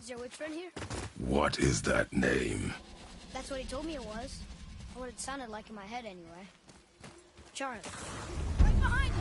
Is your witch friend here? What is that name? That's what he told me it was. Or what it sounded like in my head, anyway. Charlie. Right behind us!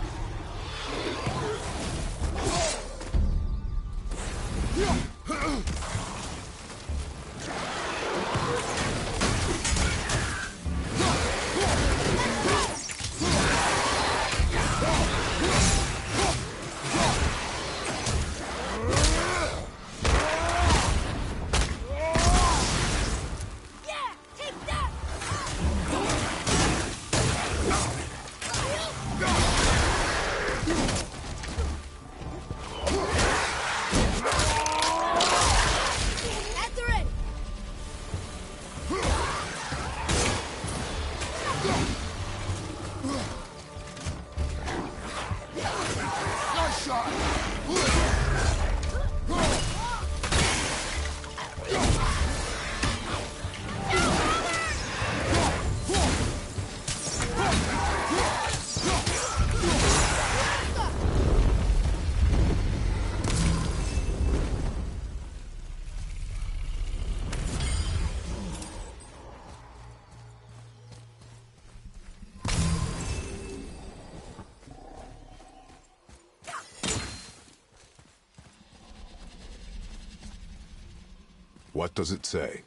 What does it say?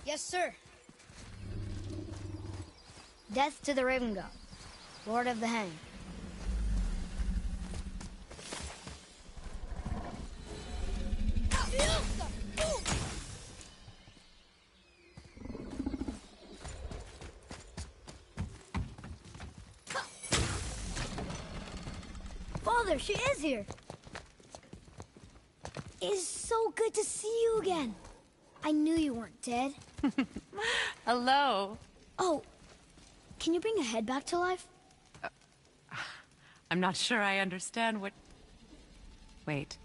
Yes, sir. Death to the Raven God, Lord of the Hang. Father, she is here. It is so good to see you again. I knew you weren't dead. Hello. Oh, can you bring a head back to life? I'm not sure I understand what... Wait.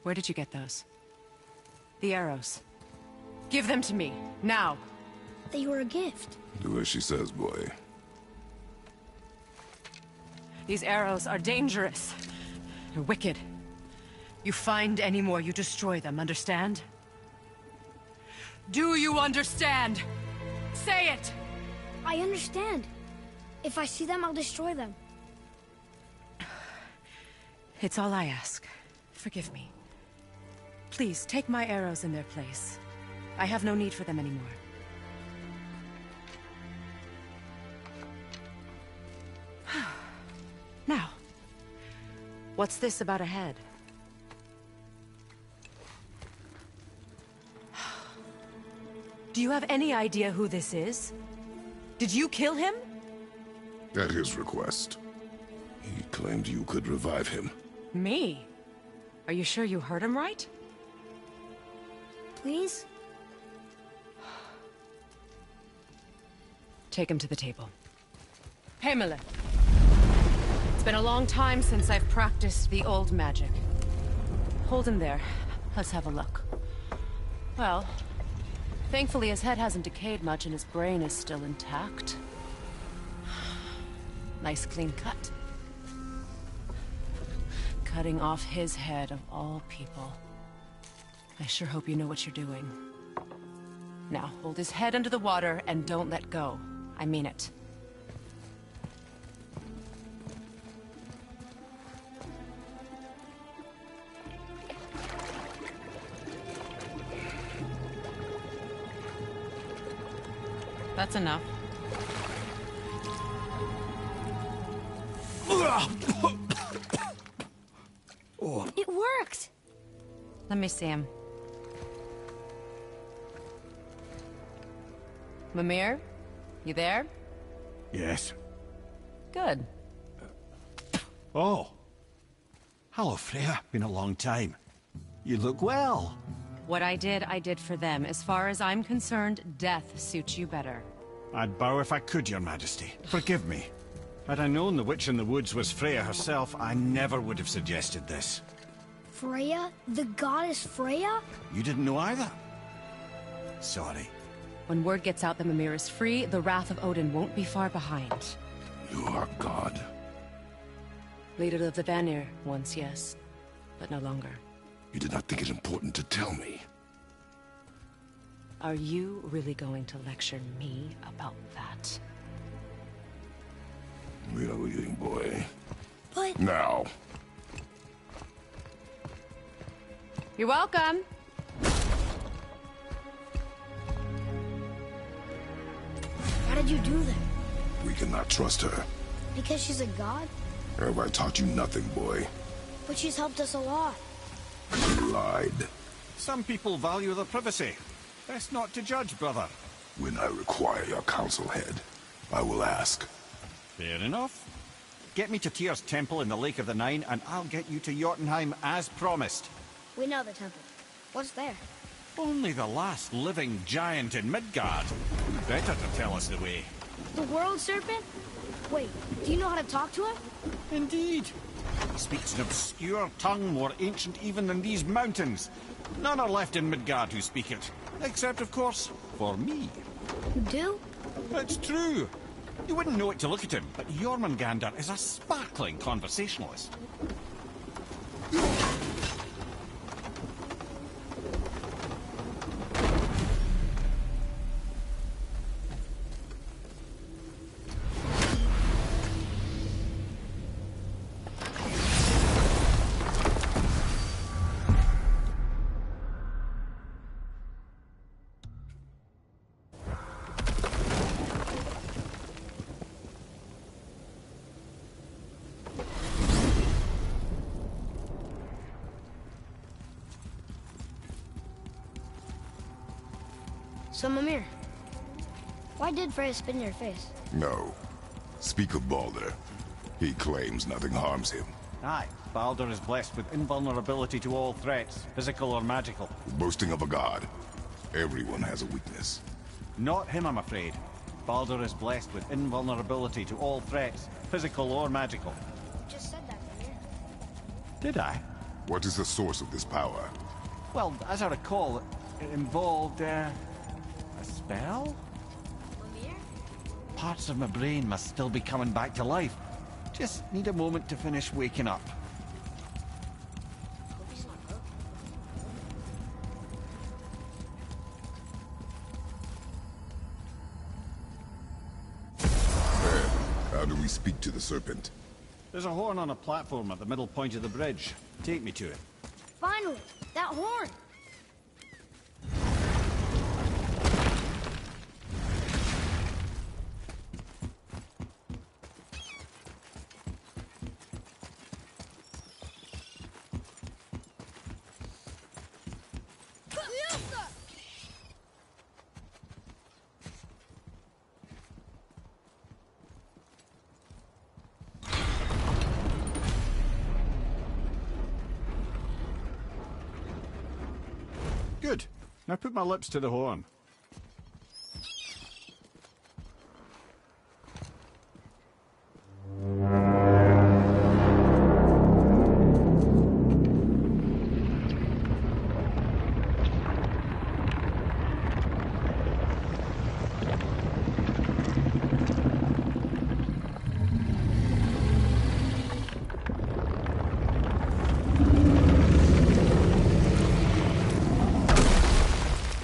Where did you get those? The arrows. Give them to me, now. They were a gift. Do as she says, boy. These arrows are dangerous. They're wicked. You find any more, you destroy them, understand? Do you understand? Say it! I understand. If I see them, I'll destroy them. It's all I ask. Forgive me. Please, take my arrows in their place. I have no need for them anymore. Now, what's this about a head? Do you have any idea who this is? Did you kill him? At his request. He claimed you could revive him. Me? Are you sure you heard him right? Please? Take him to the table. Heimele. It's been a long time since I've practiced the old magic. Hold him there. Let's have a look. Well, thankfully his head hasn't decayed much and his brain is still intact. Nice clean cut. Cutting off his head of all people. I sure hope you know what you're doing. Now, hold his head under the water and don't let go. I mean it. That's enough. It worked! Let me see him. Mimir? You there? Yes. Good. Oh. Hello, Freya. Been a long time. You look well. What I did for them. As far as I'm concerned, death suits you better. I'd bow if I could, Your Majesty. Forgive me. Had I known the witch in the woods was Freya herself, I never would have suggested this. Freya? The goddess Freya? You didn't know either? Sorry. When word gets out that Mimir is free, the wrath of Odin won't be far behind. You are God. Leader of the Vanir, once, yes. But no longer. You did not think it important to tell me. Are you really going to lecture me about that? We are leaving, boy. But... Now. You're welcome. Why did you do that? We cannot trust her. Because she's a god? Have I taught you nothing, boy? But she's helped us a lot. You lied. Some people value their privacy. Best not to judge, brother. When I require your council head, I will ask. Fair enough. Get me to Tyr's temple in the Lake of the Nine, and I'll get you to Jotunheim as promised. We know the temple. What's there? Only the last living giant in Midgard. Better to tell us the way. The World Serpent? Wait, do you know how to talk to him? Indeed. He speaks an obscure tongue more ancient even than these mountains. None are left in Midgard who speak it. Except, of course, for me. You do? It's true. You wouldn't know it to look at him, but Jormungandr is a sparkling conversationalist. So, Mimir, why did Freya spit in your face? No. Speak of Baldur. He claims nothing harms him. Aye, Baldur is blessed with invulnerability to all threats, physical or magical. Boasting of a god. Everyone has a weakness. Not him, I'm afraid. Baldur is blessed with invulnerability to all threats, physical or magical. You just said that, Mimir. Did I? What is the source of this power? Well, as I recall, it involved, a spell? Mimir? Parts of my brain must still be coming back to life. Just need a moment to finish waking up. Hope he's not broken. How do we speak to the serpent? There's a horn on a platform at the middle point of the bridge. Take me to it. Finally! That horn! Good. Now put my lips to the horn.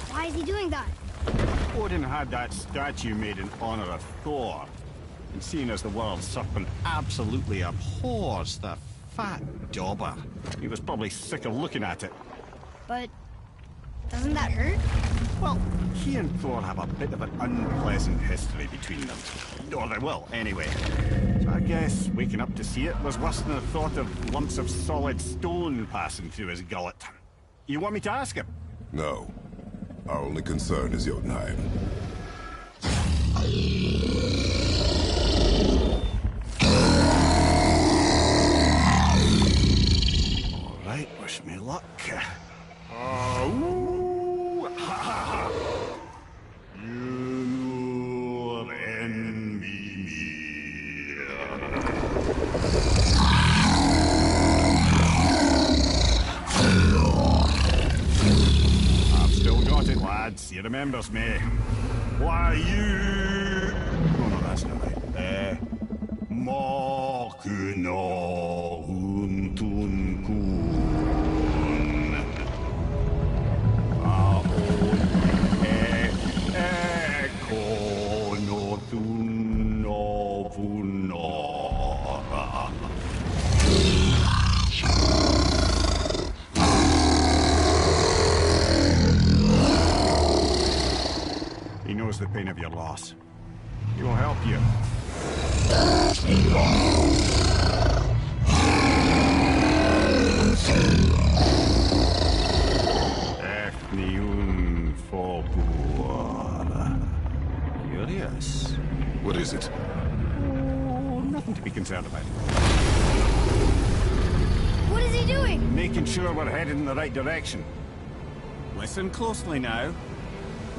Why is he doing that? Odin had that statue made in honor of Thor. And seeing as the world serpent absolutely abhors the fat dauber, he was probably sick of looking at it. But... doesn't that hurt? Well, he and Thor have a bit of an unpleasant history between them. Or they will, anyway. So I guess waking up to see it was worse than the thought of lumps of solid stone passing through his gullet. You want me to ask him? No. Our only concern is Jotunheim. All right, wish me luck. Ooh, ha, ha, ha. You and me. I've still got it, lads. He remembers me. Why, you... Oh, no, that's not right. Makuna Huntun Kun. knows the pain of your loss. He will help you. Ethniun Fobuar. Curious. What is it? Oh, nothing to be concerned about. What is he doing? Making sure we're headed in the right direction. Listen closely now.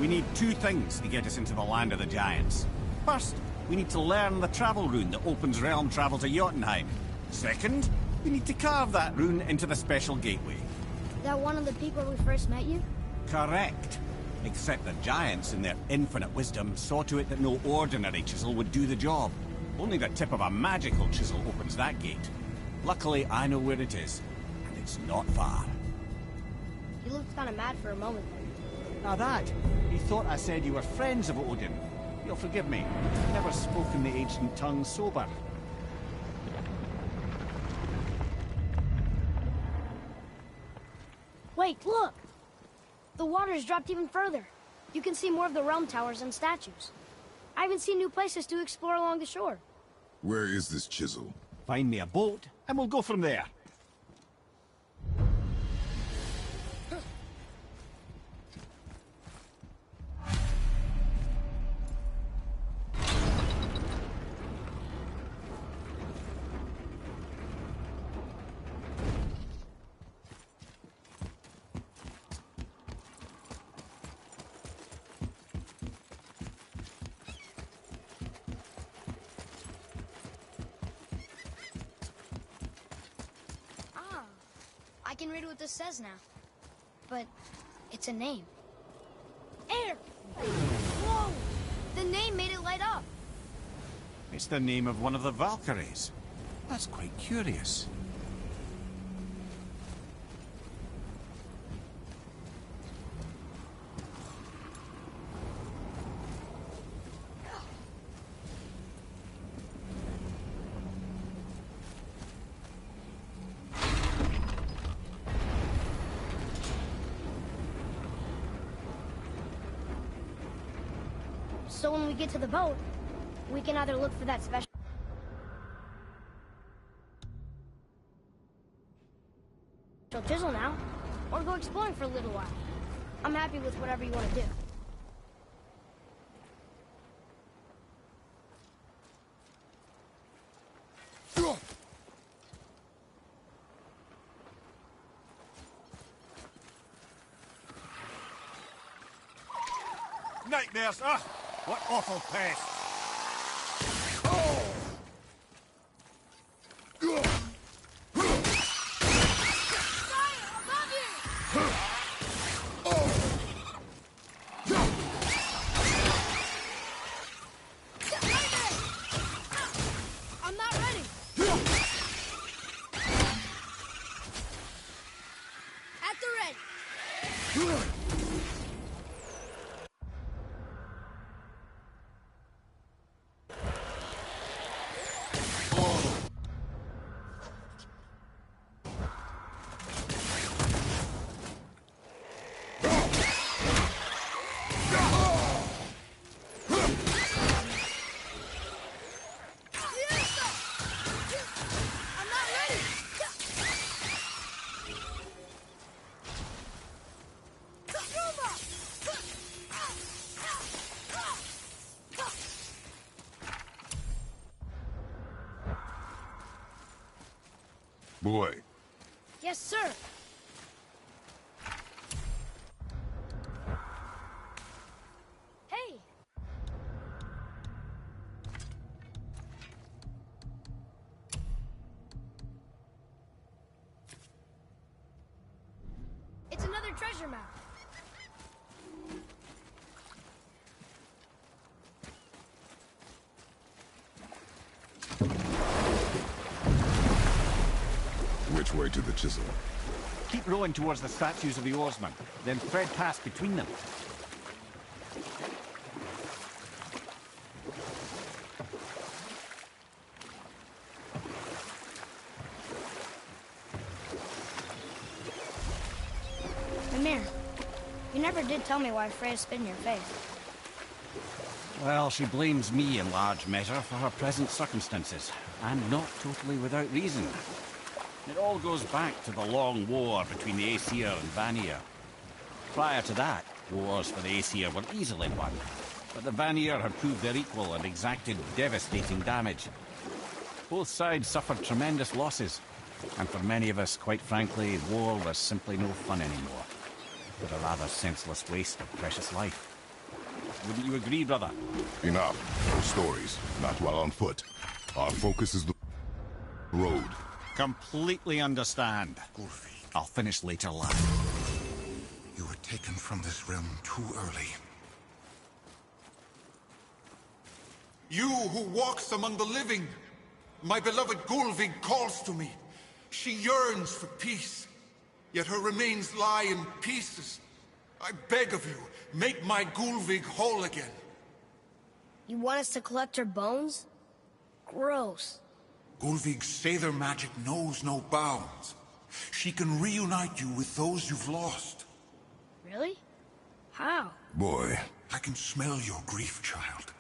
We need two things to get us into the land of the Giants. First, we need to learn the travel rune that opens realm travel to Jotunheim. Second, we need to carve that rune into the special gateway. That one of the peak where we first met you? Correct. Except the Giants, in their infinite wisdom, saw to it that no ordinary chisel would do the job. Only the tip of a magical chisel opens that gate. Luckily, I know where it is, and it's not far. You looked kind of mad for a moment there. Now that, he thought I said you were friends of Odin. You'll forgive me. I've never spoken the ancient tongue sober. Wait, look! The water's dropped even further. You can see more of the realm towers and statues. I even see new places to explore along the shore. Where is this chisel? Find me a boat, and we'll go from there. I can read what this says now. But it's a name. Air! Whoa! The name made it light up. It's the name of one of the Valkyries. That's quite curious. So when we get to the boat, we can either look for that special chisel now, or go exploring for a little while. I'm happy with whatever you want to do. Nightmares! Ah! What awful pest! I'm not ready. At the ready. Boy. Yes, sir. Hey. It's another treasure map. Which way to the chisel? Keep rowing towards the statues of the oarsmen, then thread past between them. Mimir, you never did tell me why Freya spit in your face. Well, she blames me in large measure for her present circumstances, and not totally without reason. It all goes back to the long war between the Aesir and Vanir. Prior to that, wars for the Aesir were easily won, but the Vanir had proved their equal and exacted devastating damage. Both sides suffered tremendous losses, and for many of us, quite frankly, war was simply no fun anymore. But a rather senseless waste of precious life. Wouldn't you agree, brother? Enough. No stories. Not while on foot. Our focus is the road. Completely understand. I'll finish later, lad. You were taken from this realm too early. You who walks among the living, my beloved Gullveig calls to me. She yearns for peace, yet her remains lie in pieces. I beg of you, make my Gullveig whole again. You want us to collect her bones? Gross. Gullveig's Seidr magic knows no bounds. She can reunite you with those you've lost. Really? How? Boy. I can smell your grief, child.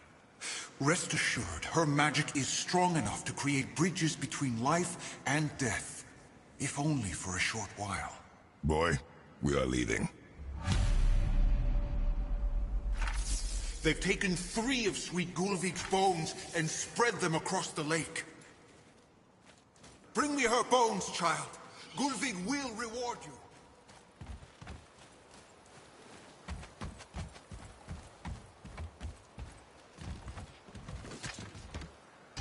Rest assured, her magic is strong enough to create bridges between life and death, if only for a short while. Boy, we are leaving. They've taken 3 of sweet Gullveig's bones and spread them across the lake. Bring me her bones, child. Gullveig will reward you.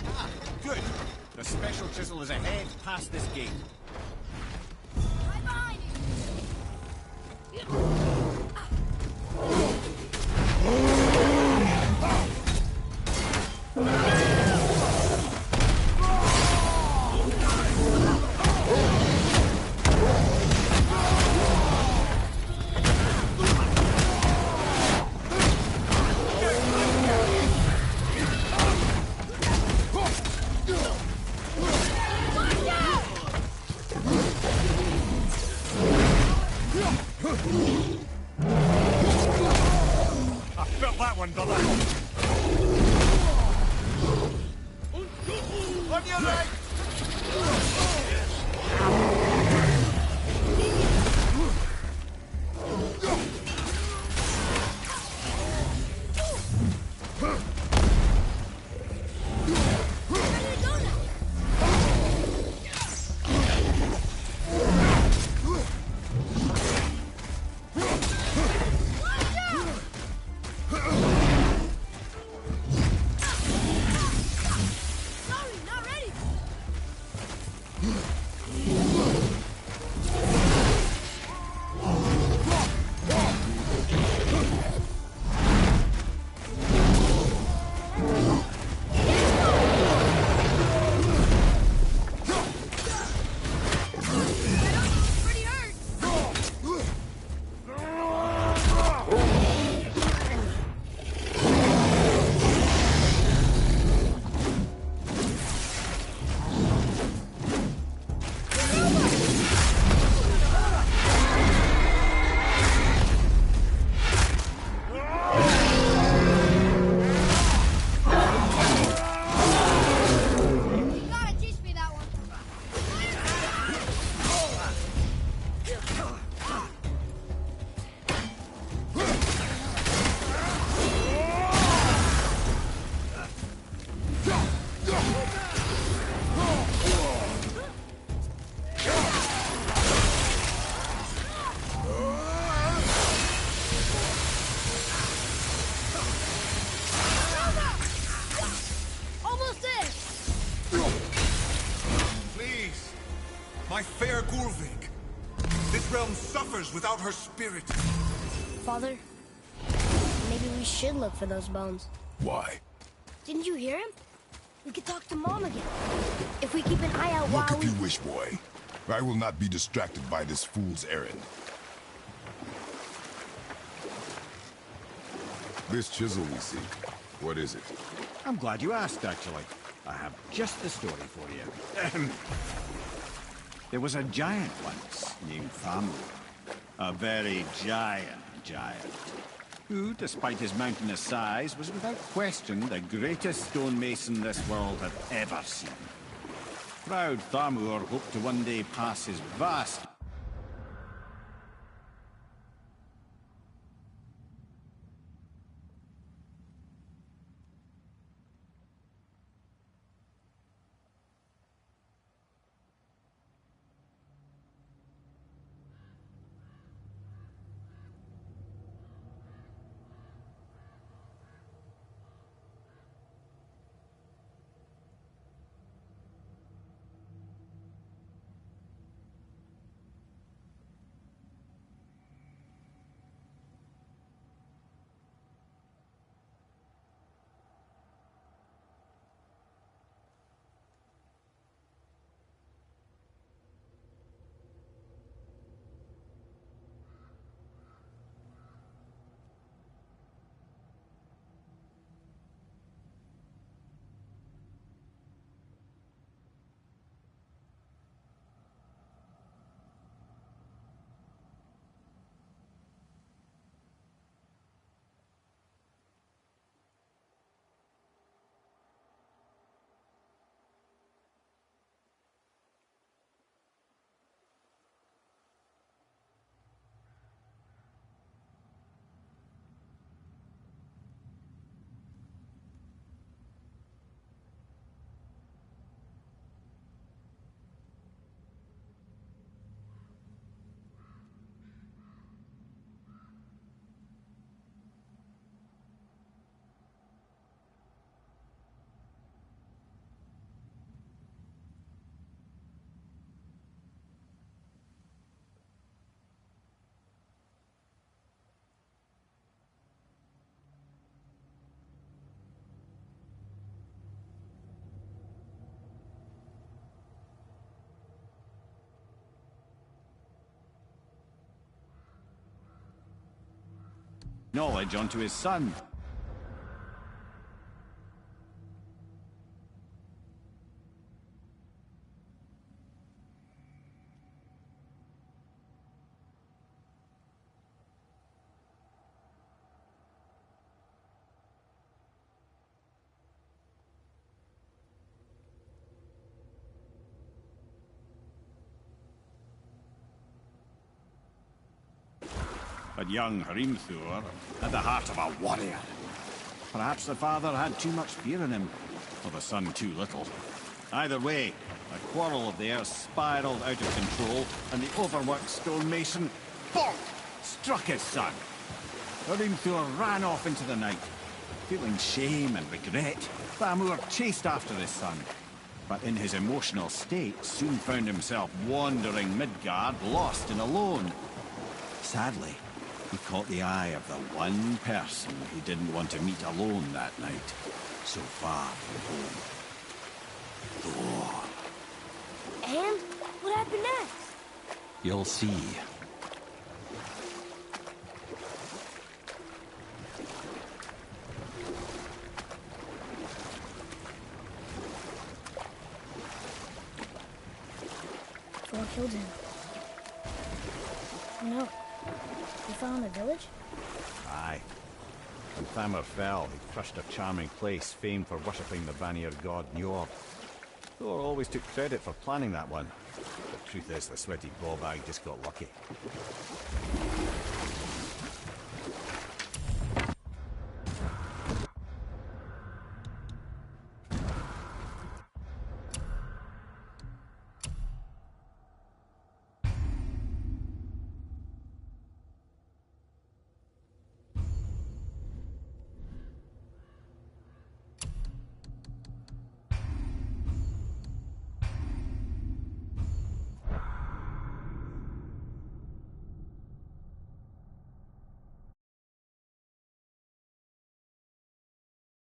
Ah, good. The special chisel is ahead past this gate. I'm behind you! I felt that one, brother. On your right! My fair Gullveig. This realm suffers without her spirit. Father, maybe we should look for those bones. Why? Didn't you hear him? We could talk to Mom again. If we keep an eye out while Look if you wish, boy. I will not be distracted by this fool's errand. This chisel we seek, what is it? I'm glad you asked, actually. I have just the story for you. There was a giant once named Thamur. A very giant. who, despite his mountainous size, was without question the greatest stonemason this world had ever seen. Proud Thamur hoped to one day pass his vast knowledge onto his son. But young Hrimthur had the heart of a warrior. Perhaps the father had too much fear in him, or the son too little. Either way, a quarrel of theirs spiraled out of control, and the overworked stonemason, bonk, struck his son. Hrimthur ran off into the night. Feeling shame and regret, Thamur chased after his son, but in his emotional state soon found himself wandering Midgard, lost and alone. Sadly, he caught the eye of the one person he didn't want to meet alone that night, so far from home. Thor. And what happened next? You'll see. Thor killed him. Oh no. He fell in the village? Aye. When Thamur fell, he crushed a charming place famed for worshipping the Vanir god Njord. Thor always took credit for planning that one. The truth is, the sweaty ballbag just got lucky.